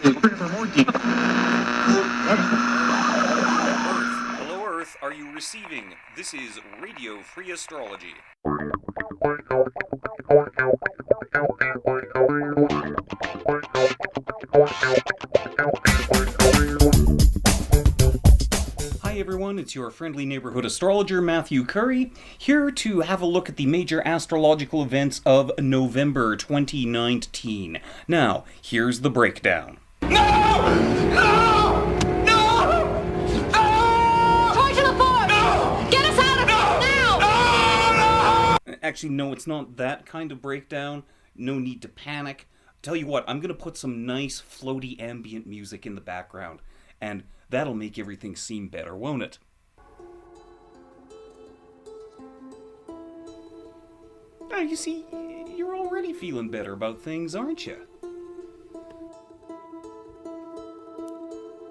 Hello Earth, are you receiving? This is Radio Free Astrology. Hi everyone, it's your friendly neighborhood astrologer Matthew Curry, here to have a look at the major astrological events of November 2019. Now, here's the breakdown. No! No! No! No! Charge to the fort! No! Get us out of here now! No! Actually, no, it's not that kind of breakdown. No need to panic. Tell you what, I'm going to put some nice floaty ambient music in the background, and that'll make everything seem better, won't it? Now, you see, you're already feeling better about things, aren't you?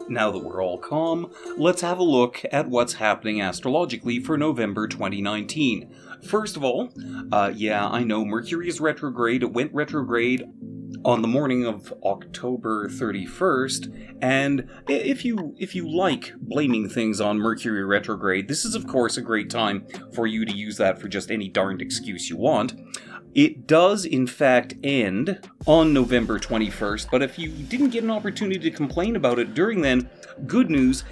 Now that we're all calm, let's have a look at what's happening astrologically for November 2019. First of all, I know Mercury is retrograde. It went retrograde on the morning of October 31st, and if you like blaming things on Mercury retrograde, this is of course a great time for you to use that for just any darned excuse you want. It does, in fact, end on November 21st, but if you didn't get an opportunity to complain about it during then, good news,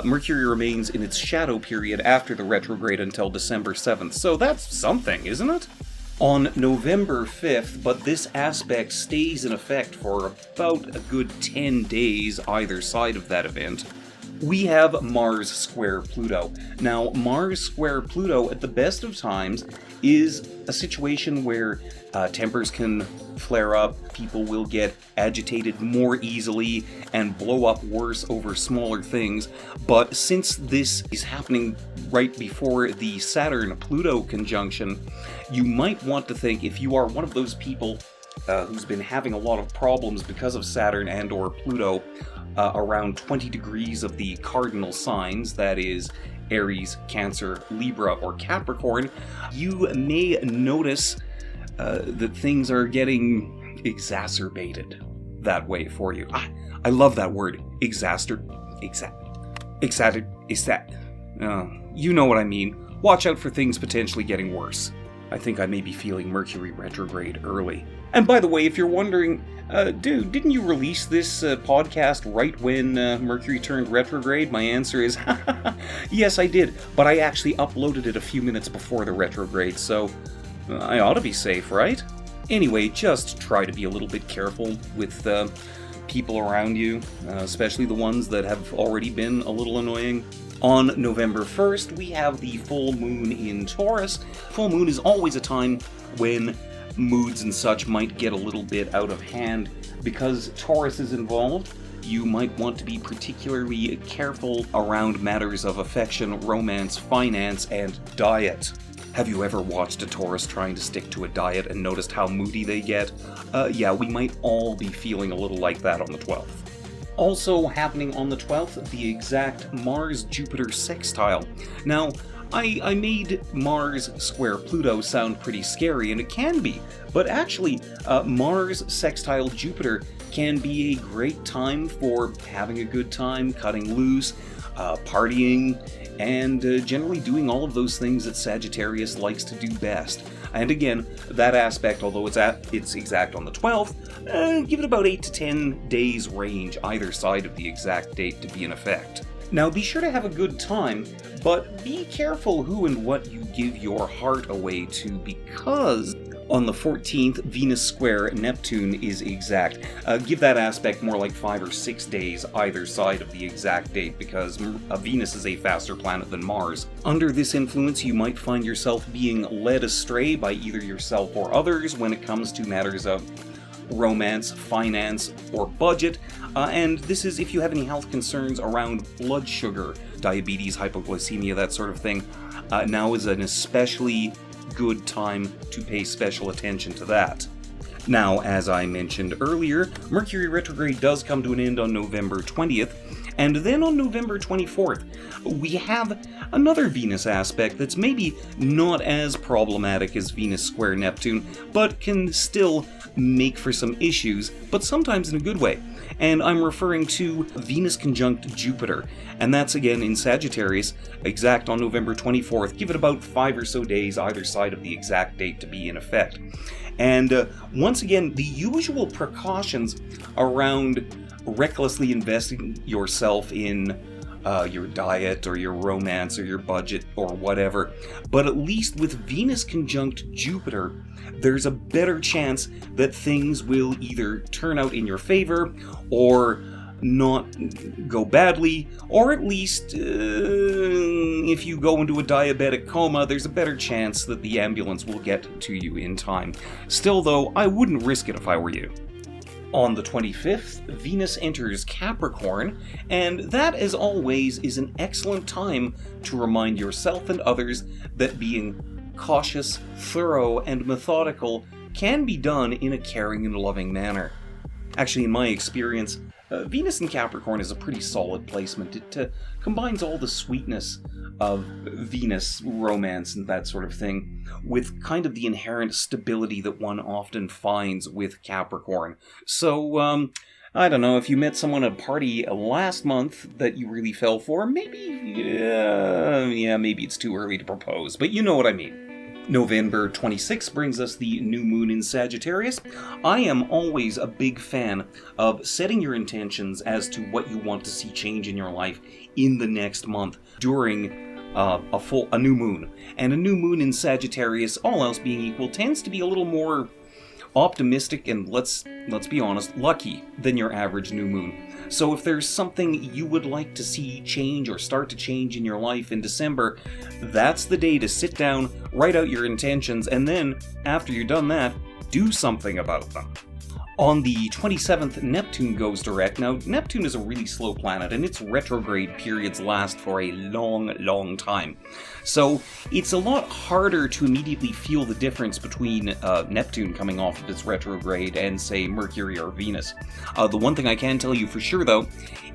Mercury remains in its shadow period after the retrograde until December 7th, so that's something, isn't it? On November 5th, but this aspect stays in effect for about a good 10 days either side of that event, we have Mars square Pluto. Now, Mars square Pluto, at the best of times, is a situation where tempers can flare up, people will get agitated more easily and blow up worse over smaller things. But since this is happening right before the Saturn-Pluto conjunction, you might want to think, if you are one of those people who's been having a lot of problems because of Saturn and or Pluto, around 20 degrees of the cardinal signs, that is Aries, Cancer, Libra, or Capricorn, you may notice that things are getting exacerbated that way for you. I love that word, you know what I mean. Watch out for things potentially getting worse. I think I may be feeling Mercury retrograde early. And by the way, if you're wondering, dude, didn't you release this podcast right when Mercury turned retrograde? My answer is, yes, I did, but I actually uploaded it a few minutes before the retrograde, so I ought to be safe, right? Anyway, just try to be a little bit careful with people around you, especially the ones that have already been a little annoying. On November 1st, we have the full moon in Taurus. Full moon is always a time when moods and such might get a little bit out of hand. Because Taurus is involved, you might want to be particularly careful around matters of affection, romance, finance, and diet. Have you ever watched a Taurus trying to stick to a diet and noticed how moody they get? Yeah, we might all be feeling a little like that on the 12th. Also happening on the 12th, the exact Mars-Jupiter sextile. Now, I made Mars square Pluto sound pretty scary, and it can be, but actually, Mars sextile Jupiter can be a great time for having a good time, cutting loose, partying, and generally doing all of those things that Sagittarius likes to do best. And again, that aspect, although it's exact on the 12th, give it about 8 to 10 days range either side of the exact date to be in effect. Now, be sure to have a good time, but be careful who and what you give your heart away to, because on the 14th, Venus square Neptune is exact. Give that aspect more like 5 or 6 days either side of the exact date, because Venus is a faster planet than Mars. Under this influence, you might find yourself being led astray by either yourself or others when it comes to matters of romance, finance, or budget, and this is if you have any health concerns around blood sugar, diabetes, hypoglycemia, that sort of thing. Now is an especially good time to pay special attention to that. Now, as I mentioned earlier, Mercury retrograde does come to an end on November 20th, and then on November 24th, we have another Venus aspect that's maybe not as problematic as Venus square Neptune, but can still make for some issues, but sometimes in a good way. and I'm referring to Venus conjunct Jupiter, and that's again in Sagittarius, exact on November 24th. Give it about 5 or so days either side of the exact date to be in effect. And once again, the usual precautions around recklessly investing yourself in your diet or your romance or your budget or whatever, but at least with Venus conjunct Jupiter, there's a better chance that things will either turn out in your favor or not go badly, or at least if you go into a diabetic coma, there's a better chance that the ambulance will get to you in time. Still though, I wouldn't risk it if I were you. On the 25th, Venus enters Capricorn, and that, as always, is an excellent time to remind yourself and others that being cautious, thorough, and methodical can be done in a caring and loving manner. Actually, in my experience, Venus in Capricorn is a pretty solid placement. It combines all the sweetness of Venus romance and that sort of thing with kind of the inherent stability that one often finds with Capricorn. So, I don't know, if you met someone at a party last month that you really fell for, maybe it's too early to propose, but you know what I mean. November 26 brings us the new moon in Sagittarius. I am always a big fan of setting your intentions as to what you want to see change in your life in the next month during a new moon. And a new moon in Sagittarius, all else being equal, tends to be a little more optimistic and, let's be honest, lucky than your average new moon. So if there's something you would like to see change or start to change in your life in December, that's the day to sit down, write out your intentions, and then, after you've done that, do something about them. On the 27th, Neptune goes direct. Now, Neptune is a really slow planet, and its retrograde periods last for a long, long time. So, it's a lot harder to immediately feel the difference between Neptune coming off of its retrograde and, say, Mercury or Venus. The one thing I can tell you for sure, though,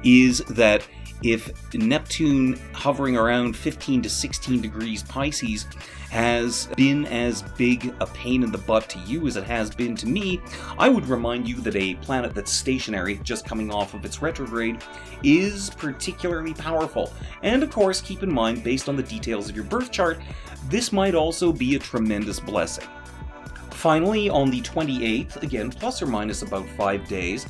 is that if Neptune hovering around 15 to 16 degrees Pisces has been as big a pain in the butt to you as it has been to me, I would remind you that a planet that's stationary, just coming off of its retrograde, is particularly powerful. And of course, keep in mind, based on the details of your birth chart, this might also be a tremendous blessing. Finally, on the 28th, again, plus or minus about 5 days,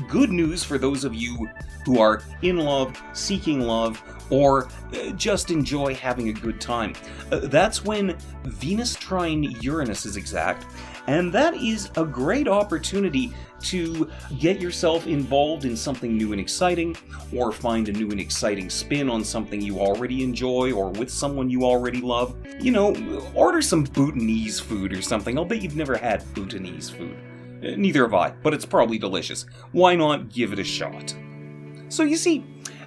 good news for those of you who are in love, seeking love, or just enjoy having a good time. That's when Venus Trine Uranus is exact, and that is a great opportunity to get yourself involved in something new and exciting, or find a new and exciting spin on something you already enjoy, or with someone you already love. You know, order some Bhutanese food or something. I'll bet you've never had Bhutanese food. Neither have I, but it's probably delicious. Why not give it a shot? So you see,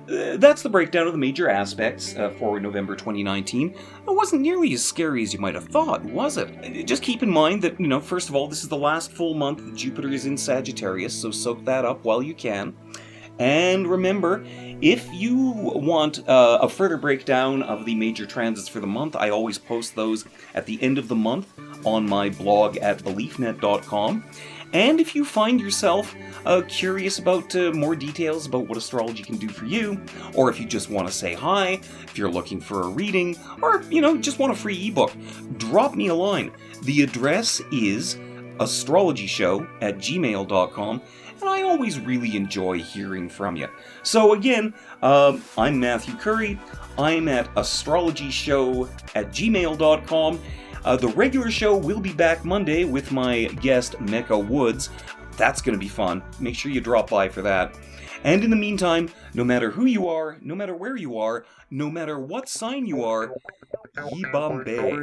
that's the breakdown of the major aspects for November 2019. It wasn't nearly as scary as you might have thought, was it? Just keep in mind that, first of all, this is the last full month that Jupiter is in Sagittarius, so soak that up while you can. And remember, if you want a further breakdown of the major transits for the month, I always post those at the end of the month on my blog at beliefnet.com. And if you find yourself curious about more details about what astrology can do for you, or if you just want to say hi, if you're looking for a reading, or, just want a free ebook, drop me a line. The address is astrologyshow@gmail.com, and I always really enjoy hearing from you. So again, I'm Matthew Curry. I'm at astrologyshow@gmail.com. The regular show will be back Monday with my guest, Mecca Woods. That's going to be fun. Make sure you drop by for that. And in the meantime, no matter who you are, no matter where you are, no matter what sign you are, Ye Bombay.